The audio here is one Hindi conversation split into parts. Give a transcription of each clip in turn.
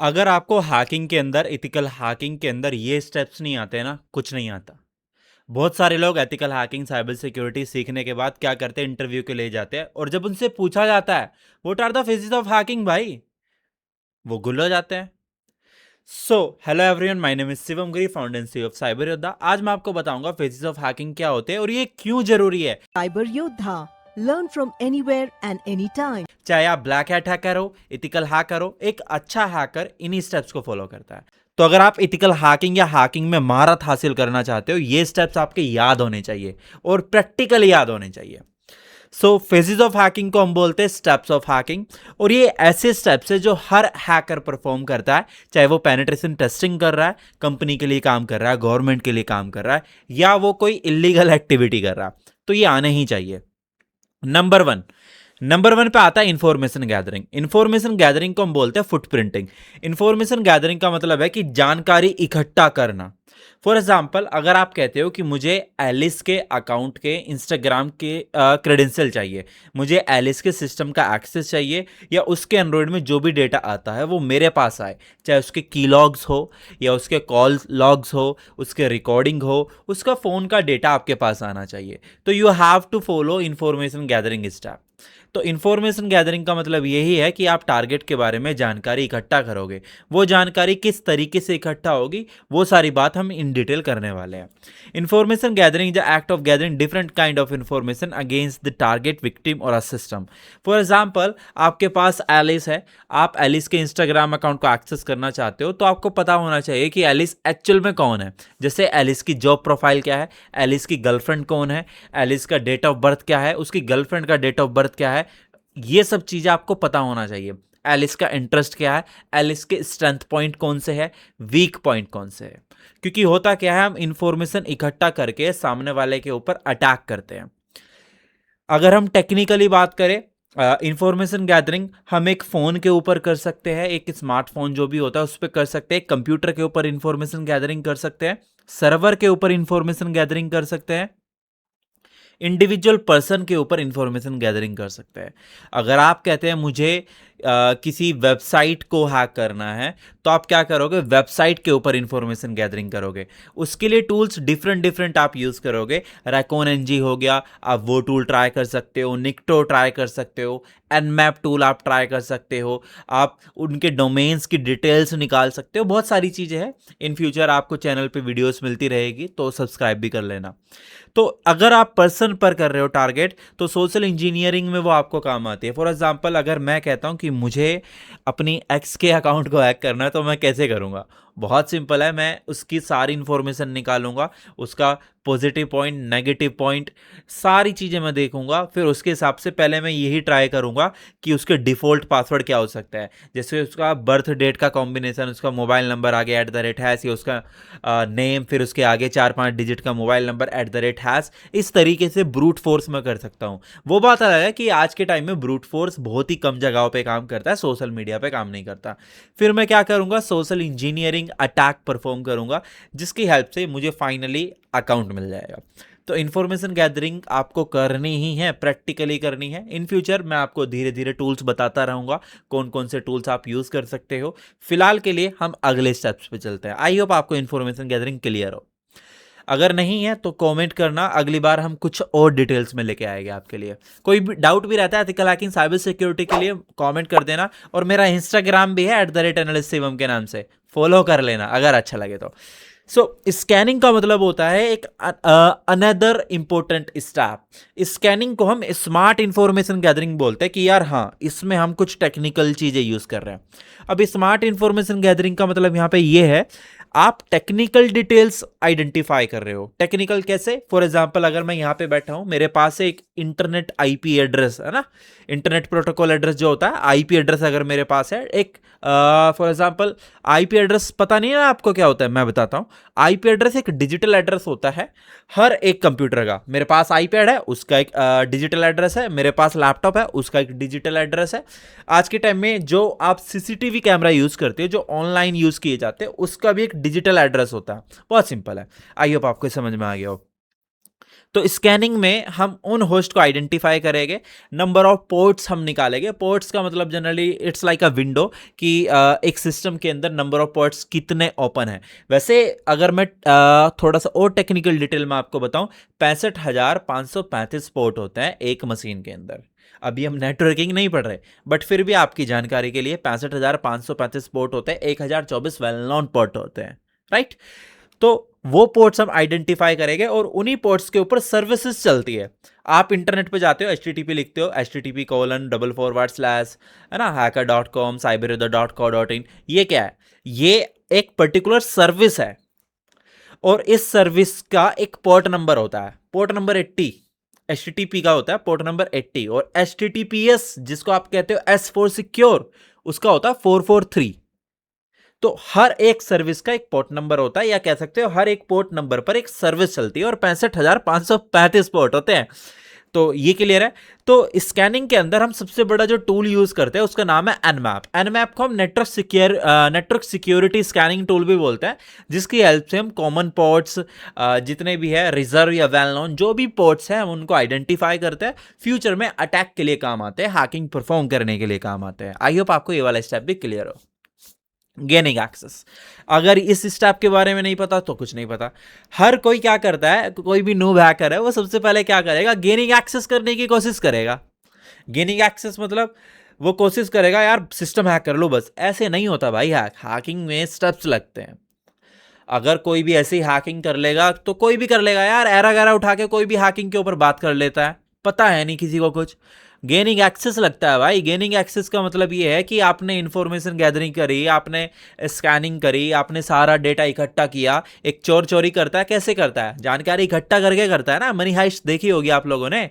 अगर आपको हैकिंग के अंदर एथिकल हैकिंग के अंदर ये स्टेप्स नहीं आते ना, कुछ नहीं आता। बहुत सारे लोग एथिकल हैकिंग साइबर सिक्योरिटी सीखने के बाद क्या करते हैं, इंटरव्यू के लिए जाते हैं और जब उनसे पूछा जाता है what are the phases of hacking, भाई वो गुल हो जाते हैं। So hello everyone, my name is Shivam Giri, founder and CEO of cyber Yoddha. आज मैं आपको बताऊंगा फेजेस ऑफ हैकिंग क्या होते हैं और ये क्यों जरूरी है। Cyber Yodha. Learn from anywhere and anytime. चाहे आप ब्लैक हैट हैकर हो, इथिकल हैकर हो, एक अच्छा हैकर इन्हीं स्टेप्स को फॉलो करता है। तो अगर आप इथिकल हैकिंग या हैकिंग में महारत हासिल करना चाहते हो, ये स्टेप्स आपके याद होने चाहिए और प्रैक्टिकल याद होने चाहिए। सो फेजेस ऑफ हैकिंग को हम बोलते हैं स्टेप्स ऑफ हैकिंग, और ये ऐसे स्टेप्स है जो हर हैकर परफॉर्म करता है, चाहे वो पेनिट्रेशन टेस्टिंग कर रहा है, कंपनी के लिए काम कर रहा है, गवर्नमेंट के लिए काम कर रहा है, या वो कोई इलीगल एक्टिविटी कर रहा है, तो ये आने ही चाहिए। नंबर वन पे आता है इंफॉर्मेशन गैदरिंग। इंफॉर्मेशन गैदरिंग को हम बोलते हैं फुटप्रिंटिंग। इंफॉर्मेशन गैदरिंग का मतलब है कि जानकारी इकट्ठा करना। फॉर एग्जाम्पल, अगर आप कहते हो कि मुझे एलिस के अकाउंट के इंस्टाग्राम के क्रेडेंशियल चाहिए, एलिस के सिस्टम का एक्सेस चाहिए, या उसके एंड्रॉयड में जो भी डेटा आता है वो मेरे पास आए, चाहे उसके की लॉग्स हो या उसके कॉल लॉग्स हो, उसके रिकॉर्डिंग हो, उसका फ़ोन का डेटा आपके पास आना चाहिए, तो you have to follow information gathering step. तो इंफॉर्मेशन गैदरिंग का मतलब यही है कि आप टारगेट के बारे में जानकारी इकट्ठा करोगे। वो जानकारी किस तरीके से इकट्ठा होगी, वो सारी बात हम इन डिटेल करने वाले हैं। Information gathering the act of gathering different kind of information against the target victim और अ सिस्टम। फॉर एग्जाम्पल, आपके पास एलिस है, आप एलिस के इंस्टाग्राम अकाउंट को एक्सेस करना चाहते हो, तो आपको पता होना चाहिए कि एलिस एक्चुअल में कौन है। जैसे एलिस की जॉब प्रोफाइल क्या है, एलिस की गर्लफ्रेंड कौन है, एलिस का डेट ऑफ बर्थ क्या है, उसकी गर्लफ्रेंड का डेट ऑफ बर्थ क्या है, ये सब चीजें आपको पता होना चाहिए। एलिस का इंटरेस्ट क्या है, एलिस के स्ट्रेंथ पॉइंट कौन से है, वीक पॉइंट कौन से है। क्योंकि होता क्या है, हम इंफॉर्मेशन इकट्ठा करके सामने वाले के ऊपर अटैक करते हैं। अगर हम टेक्निकली बात करें, इंफॉर्मेशन गैदरिंग हम एक फ़ोन के ऊपर कर सकते हैं, एक स्मार्टफोन जो भी होता है उस पर कर सकते हैं, कंप्यूटर के ऊपर इंफॉर्मेशन गैदरिंग कर सकते हैं, सर्वर के ऊपर इंफॉर्मेशन गैदरिंग कर सकते हैं, इंडिविजुअल पर्सन के ऊपर इंफॉर्मेशन गैदरिंग कर सकते हैं। अगर आप कहते हैं मुझे किसी वेबसाइट को हैक करना है, तो आप क्या करोगे, वेबसाइट के ऊपर इंफॉर्मेशन गैदरिंग करोगे। उसके लिए टूल्स डिफरेंट डिफरेंट आप यूज़ करोगे। रैकोन एनजी हो गया, आप वो टूल ट्राई कर सकते हो, निक्टो ट्राई कर सकते हो, एनमैप टूल आप ट्राई कर सकते हो, आप उनके डोमेन्स की डिटेल्स निकाल सकते हो। बहुत सारी चीज़ें हैं। इन फ्यूचर आपको चैनल पे वीडियोस मिलती रहेगी, तो सब्सक्राइब भी कर लेना। तो अगर आप पर्सन पर कर रहे हो टारगेट, तो सोशल इंजीनियरिंग में वो आपको काम आती है। फॉर एग्जांपल, अगर मैं कहता हूं कि मुझे अपनी एक्स के अकाउंट को हैक करना है, तो मैं कैसे करूंगा? बहुत सिंपल है, मैं उसकी सारी इंफॉर्मेशन निकालूंगा, उसका पॉजिटिव पॉइंट, नेगेटिव पॉइंट, सारी चीज़ें मैं देखूंगा। फिर उसके हिसाब से पहले मैं यही ट्राई करूंगा कि उसके डिफ़ॉल्ट पासवर्ड क्या हो सकता है। जैसे उसका बर्थ डेट का कॉम्बिनेशन, उसका मोबाइल नंबर आगे @#, या उसका नेम, फिर उसके आगे 4-5 डिजिट का मोबाइल नंबर @#। इस तरीके से ब्रूट फोर्स में कर सकता हूँ। वो बात अलग है कि आज के टाइम में ब्रूट फोर्स बहुत ही कम जगहों पे काम करता है, सोशल मीडिया पे काम नहीं करता। फिर मैं क्या करूँगा, सोशल इंजीनियरिंग अटैक परफॉर्म करूँगा, जिसकी हेल्प से मुझे फाइनली अकाउंट मिल जाएगा। तो इन्फॉर्मेशन गैदरिंग आपको करनी ही है, प्रैक्टिकली करनी है। इन फ्यूचर मैं आपको धीरे धीरे टूल्स बताता रहूँगा, कौन कौन से टूल्स आप यूज़ कर सकते हो। फिलहाल के लिए हम अगले स्टेप्स पे चलते हैं। आई होप आपको इन्फॉर्मेशन गैदरिंग क्लियर हो। अगर नहीं है तो कमेंट करना, अगली बार हम कुछ और डिटेल्स में लेके आएंगे आपके लिए। कोई भी डाउट भी रहता है एथिकल हैकिंग साइबर सिक्योरिटी के लिए, कमेंट कर देना। और मेरा इंस्टाग्राम भी है @analystशिवम के नाम से, फॉलो कर लेना अगर अच्छा लगे तो। सो स्कैनिंग का मतलब होता है एक अनदर इंपॉर्टेंट स्टेप। स्कैनिंग को हम स्मार्ट इंफॉर्मेशन गैदरिंग बोलते हैं कि यार हाँ, इसमें हम कुछ टेक्निकल चीजें यूज कर रहे हैं। अब स्मार्ट इंफॉर्मेशन गैदरिंग का मतलब यहाँ पे ये है, आप टेक्निकल डिटेल्स आइडेंटिफाई कर रहे हो। टेक्निकल कैसे? फॉर एग्जांपल, अगर मैं यहाँ पे बैठा हूँ, मेरे पास एक इंटरनेट आईपी एड्रेस है ना, इंटरनेट प्रोटोकॉल एड्रेस जो होता है, आईपी एड्रेस अगर मेरे पास है एक, फॉर एग्जांपल आईपी एड्रेस पता नहीं है आपको क्या होता है, मैं बताता हूँ। आईपी एड्रेस एक डिजिटल एड्रेस होता है हर एक कंप्यूटर का। मेरे पास आईपैड है, उसका एक डिजिटल एड्रेस है, मेरे पास लैपटॉप है, उसका एक डिजिटल एड्रेस है। आज के टाइम में जो आप सीसीटीवी कैमरा यूज करते हो, जो ऑनलाइन यूज किए जाते हैं, उसका भी एक डिजिटल एड्रेस होता है। बहुत सिंपल है, आई होप आपको समझ में आ गया हो। तो स्कैनिंग में हम उन होस्ट को आइडेंटिफाई करेंगे, नंबर ऑफ पोर्ट्स हम निकालेंगे। पोर्ट्स का मतलब generally it's like a window कि एक सिस्टम के अंदर नंबर ऑफ पोर्ट्स कितने ओपन है। वैसे अगर मैं थोड़ा सा और टेक्निकल डिटेल में आपको बताऊं, 65,535 पोर्ट होते हैं एक मशीन के अंदर। अभी हम नेटवर्किंग नहीं पढ़ रहे, बट फिर भी आपकी जानकारी के लिए 65,535 पोर्ट होते हैं, 1024 वेल नोन पोर्ट होते हैं, राइट। तो वो पोर्ट्स हम आइडेंटिफाई करेंगे और उन्हीं पोर्ट्स के ऊपर सर्विसेज चलती है। आप इंटरनेट पे जाते हो, HTTP लिखते हो, http:// है ना, hacker.com, cyberyoddha.co.in। ये क्या है? ये एक पर्टिकुलर सर्विस है और इस सर्विस का एक पोर्ट नंबर होता है, पोर्ट नंबर 80 HTTP का होता है, पोर्ट नंबर 80। और HTTPS जिसको आप कहते हो S फॉर सिक्योर, उसका होता है 443। तो हर एक सर्विस का एक पोर्ट नंबर होता है, या कह सकते हो हर एक पोर्ट नंबर पर एक सर्विस चलती है, और 65,535 पोर्ट होते हैं। तो ये क्लियर है। तो स्कैनिंग के अंदर हम सबसे बड़ा जो टूल यूज करते हैं उसका नाम है Nmap। Nmap को हम नेटवर्क सिक्योरिटी स्कैनिंग टूल भी बोलते हैं, जिसकी हेल्प से हम कॉमन पोर्ट्स जितने भी है, रिजर्व या वेल नोन जो भी पोर्ट्स हैं, हम उनको आइडेंटिफाई करते हैं। फ्यूचर में अटैक के लिए काम आते हैं, हैकिंग परफॉर्म करने के लिए काम आते हैं। आई होप आपको ये वाला स्टेप भी क्लियर हो। गेनिंग एक्सेस, अगर इस स्टेप के बारे में नहीं पता तो कुछ नहीं पता। हर कोई क्या करता है, कोई भी नूब हैकर है, वो सबसे पहले क्या करेगा, गेनिंग एक्सेस करने की कोशिश करेगा। गेनिंग एक्सेस मतलब वो कोशिश करेगा यार सिस्टम हैक कर लो बस। ऐसे नहीं होता भाई, हैकिंग में स्टेप्स लगते हैं। अगर कोई भी ऐसी हैकिंग कर लेगा तो कोई भी कर लेगा यार, एरा गैरा उठा के कोई भी हैकिंग के ऊपर बात कर लेता है, पता है नहीं किसी को कुछ। गेनिंग एक्सेस लगता है भाई। गेनिंग एक्सेस का मतलब ये है कि आपने इंफॉर्मेशन गैदरिंग करी, आपने स्कैनिंग करी, आपने सारा डेटा इकट्ठा किया। एक चोर चोरी करता है, कैसे करता है, जानकारी इकट्ठा करके करता है ना। मनी हाइस्ट देखी होगी आप लोगों ने।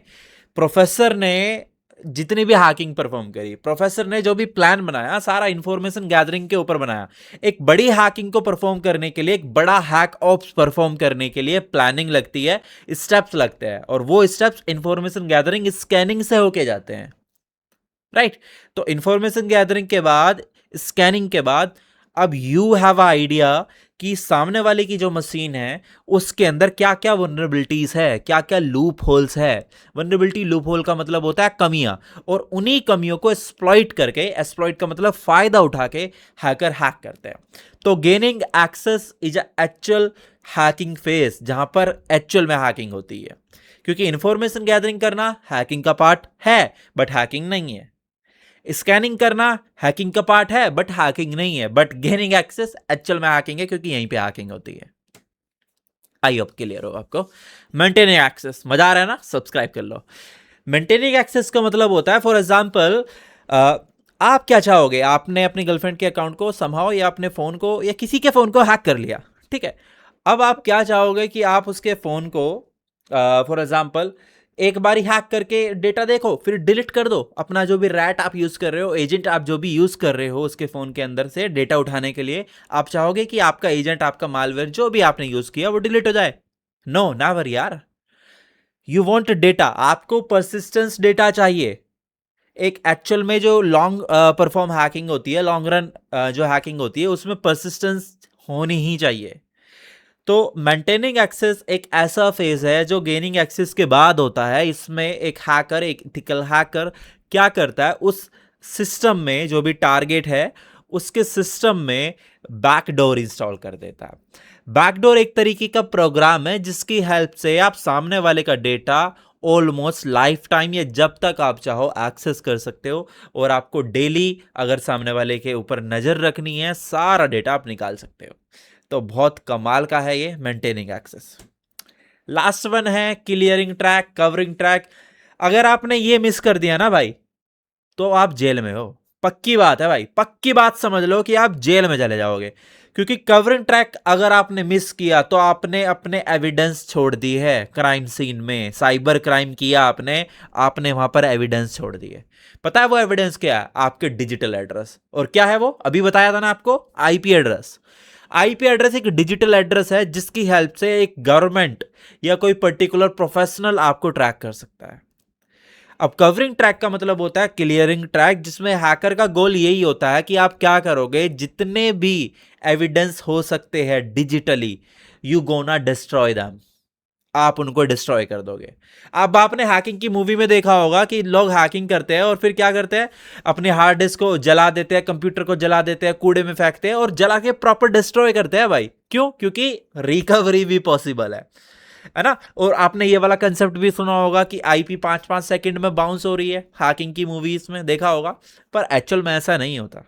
प्रोफेसर ने जितनी भी हैकिंग परफॉर्म करी, प्रोफेसर ने जो भी प्लान बनाया, सारा इंफॉर्मेशन गैदरिंग के ऊपर बनाया। एक बड़ी हैकिंग को परफॉर्म करने के लिए, एक बड़ा हैक ऑप्स परफॉर्म करने के लिए प्लानिंग लगती है, स्टेप्स लगते हैं, और वो स्टेप्स इंफॉर्मेशन गैदरिंग स्कैनिंग से होके जाते हैं, राइट। तो इंफॉर्मेशन गैदरिंग के बाद, स्कैनिंग के बाद, अब यू हैव अ आइडिया कि सामने वाले की जो मशीन है उसके अंदर क्या क्या वनरेबिलिटीज है, क्या क्या लूप होल्स है। वनरेबिलिटी लूप होल का मतलब होता है कमियां, और उन्हीं कमियों को एक्सप्लॉइट करके, एक्सप्लॉइट का मतलब फायदा उठा के हैकर हैक करते हैं। तो gaining access is a actual hacking phase, जहां पर एक्चुअल में हैकिंग होती है। क्योंकि इंफॉर्मेशन गैदरिंग करना हैकिंग का पार्ट है, बट हैकिंग नहीं है। स्कैनिंग करना हैकिंग का पार्ट है, बट हैकिंग नहीं है। बट गेनिंग एक्सेस एक्चुअल में हैकिंग है, क्योंकि यहीं पे हैकिंग होती है। आई होप क्लियर हो आपको। मेंटेनिंग एक्सेस, मजा आ रहा है ना, सब्सक्राइब कर लो। मेंटेनिंग एक्सेस का मतलब होता है, फॉर एग्जांपल आप क्या चाहोगे, आपने अपनी गर्लफ्रेंड के अकाउंट को समहाउ, या अपने फोन को, या किसी के फोन को हैक कर लिया, ठीक है। अब आप क्या चाहोगे कि आप उसके फोन को फॉर एग्जांपल एक बार ही हैक करके डेटा देखो, फिर डिलीट कर दो। अपना जो भी रैट आप यूज कर रहे हो, एजेंट आप जो भी यूज कर रहे हो उसके फोन के अंदर से डेटा उठाने के लिए, आप चाहोगे कि आपका एजेंट, आपका मालवेयर जो भी आपने यूज किया वो डिलीट हो जाए? नो, नेवर यार। यू वांट डेटा, आपको परसिस्टेंस डेटा चाहिए। एक एक्चुअल में जो लॉन्ग परफॉर्म हैकिंग होती है, लॉन्ग रन जो हैकिंग होती है, उसमें परसिस्टेंस होनी ही चाहिए। तो मेंटेनिंग एक्सेस एक ऐसा फेज है जो गेनिंग एक्सेस के बाद होता है। इसमें एक हैकर, एक इथिकल हैकर क्या करता है, उस सिस्टम में जो भी टारगेट है उसके सिस्टम में बैकडोर इंस्टॉल कर देता है। बैकडोर एक तरीके का प्रोग्राम है जिसकी हेल्प से आप सामने वाले का डेटा ऑलमोस्ट लाइफ टाइम, या जब तक आप चाहो एक्सेस कर सकते हो, और आपको डेली अगर सामने वाले के ऊपर नजर रखनी है, सारा डेटा आप निकाल सकते हो। तो बहुत कमाल का है ये मेंटेनिंग एक्सेस। लास्ट वन है क्लियरिंग ट्रैक, कवरिंग ट्रैक। अगर आपने ये मिस कर दिया ना भाई, तो आप जेल में हो। पक्की बात है भाई, पक्की बात समझ लो कि आप जेल में चले जाओगे। क्योंकि कवरिंग ट्रैक अगर आपने मिस किया तो आपने अपने एविडेंस छोड़ दी है क्राइम सीन में। साइबर क्राइम किया आपने, आपने वहां पर एविडेंस छोड़ दिए। पता है वो एविडेंस क्या है? आपके डिजिटल एड्रेस। और क्या है वो? अभी बताया था ना आपको, आईपी एड्रेस। आईपी एड्रेस एक डिजिटल एड्रेस है जिसकी हेल्प से एक गवर्नमेंट या कोई पर्टिकुलर प्रोफेशनल आपको ट्रैक कर सकता है। अब कवरिंग ट्रैक का मतलब होता है क्लियरिंग ट्रैक, जिसमें हैकर का गोल यही होता है कि आप क्या करोगे, जितने भी एविडेंस हो सकते हैं digitally, you gonna destroy them. आप उनको डिस्ट्रॉय कर दोगे। अब आपने हैकिंग की मूवी में देखा होगा कि लोग हैकिंग करते हैं और फिर क्या करते हैं, अपने हार्ड डिस्क को जला देते हैं, कंप्यूटर को जला देते हैं, कूड़े में फेंकते हैं और जला के प्रॉपर डिस्ट्रॉय करते हैं भाई। क्यों? क्योंकि रिकवरी भी पॉसिबल है ना। और आपने ये वाला कंसेप्ट भी सुना होगा कि आईपी 5-5 सेकंड में बाउंस हो रही है, हैकिंग की मूवीज में देखा होगा, पर एक्चुअल में ऐसा नहीं होता,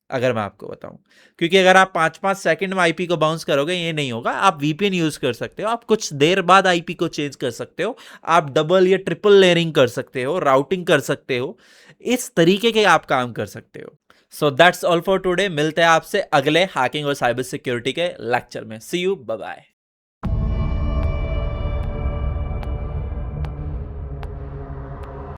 अगर मैं आपको बताऊं। क्योंकि अगर आप 5-5 सेकंड में आईपी को बाउंस करोगे, ये नहीं होगा। आप वीपीएन यूज कर सकते हो, आप कुछ देर बाद आईपी को चेंज कर सकते हो, आप डबल या ट्रिपल लेयरिंग कर सकते हो, राउटिंग कर सकते हो, इस तरीके के आप काम कर सकते हो। So that's all for today. मिलते हैं आपसे अगले हैकिंग और साइबर सिक्योरिटी के लेक्चर में। सी यू, बाय बाय।